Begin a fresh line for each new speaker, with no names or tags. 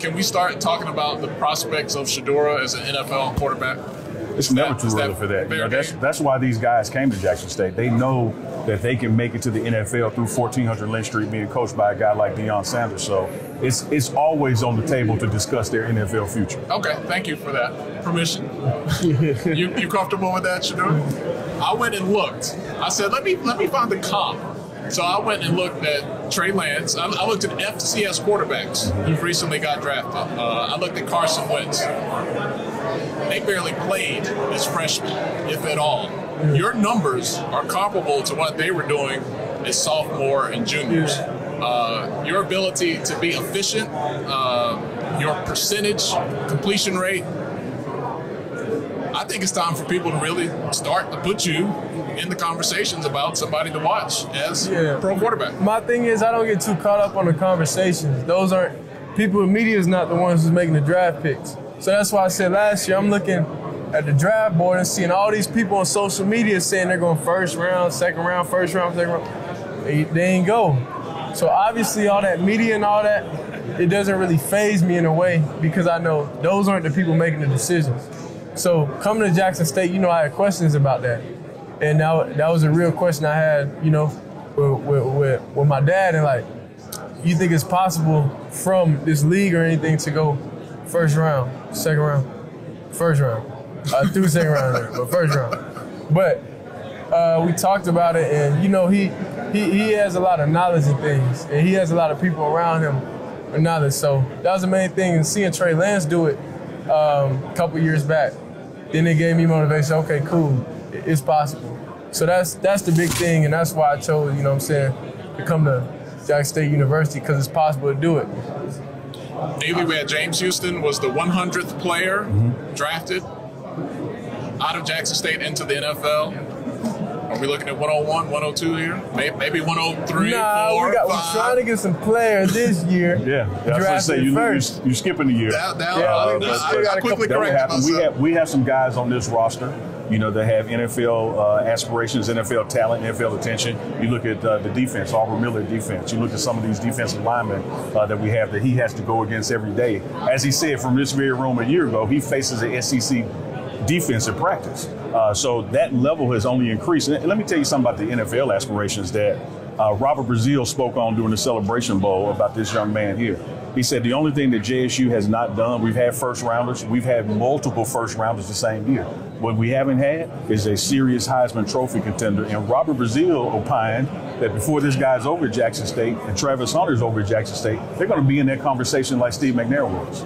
can we start talking about the prospects of Shedeur as an NFL quarterback?
It's never too early for that. You know, that's why these guys came to Jackson State. They know that they can make it to the NFL through 1400 Lynch Street being coached by a guy like Deion Sanders. So it's always on the table to discuss their NFL future.
Okay, thank you for that permission. you comfortable with that, Shedeur? I went and looked. I said, let me find the comp. So I went and looked at Trey Lance. I looked at FCS quarterbacks who recently got drafted. I looked at Carson Wentz. They barely played as freshmen, if at all. Your numbers are comparable to what they were doing as sophomore and juniors. Your ability to be efficient, your percentage completion rate, I think it's time for people to really start to put you in the conversations about somebody to watch as pro quarterback.
My thing is I don't get too caught up on the conversations. Those aren't people, the media is not the ones who's making the draft picks. So that's why I said last year I'm looking at the draft board and seeing all these people on social media saying they're going first round, second round, first round, second round. They ain't go. So obviously all that media and all that, it doesn't really faze me in a way because I know those aren't the people making the decisions. So coming to Jackson State, you know, I had questions about that. And that was a real question I had, you know, with my dad. And like, you think it's possible from this league or anything to go first round, second round, first round, through second round, but first round. But we talked about it, and you know, he has a lot of knowledge of things, and he has a lot of people around him with knowledge. So that was the main thing. And seeing Trey Lance do it a couple years back, then it gave me motivation. Okay, cool, it's possible. So that's the big thing, and that's why I chose, you know what I'm saying, to come to Jackson State University, because it's possible to do it.
Daily, we had James Houston was the 100th player drafted out of Jackson State into the NFL. Are we looking at 101, 102 here? Maybe 103,
nah,
4,
we're trying to get some players this year.
Yeah, I was going to say, you're skipping a year.
I quickly correct myself.
We have some guys on this roster, you know, that have NFL aspirations, NFL talent, NFL attention. You look at the defense, Auburn Miller defense. You look at some of these defensive linemen that we have that he has to go against every day. As he said from this very room a year ago, he faces an SEC defense in practice. So that level has only increased. And let me tell you something about the NFL aspirations that Robert Brazile spoke on during the Celebration Bowl about this young man here. He said the only thing that JSU has not done, we've had first rounders, we've had multiple first rounders the same year. What we haven't had is a serious Heisman Trophy contender. And Robert Brazile opined that before this guy's over at Jackson State and Travis Hunter's over at Jackson State, they're going to be in that conversation like Steve McNair was.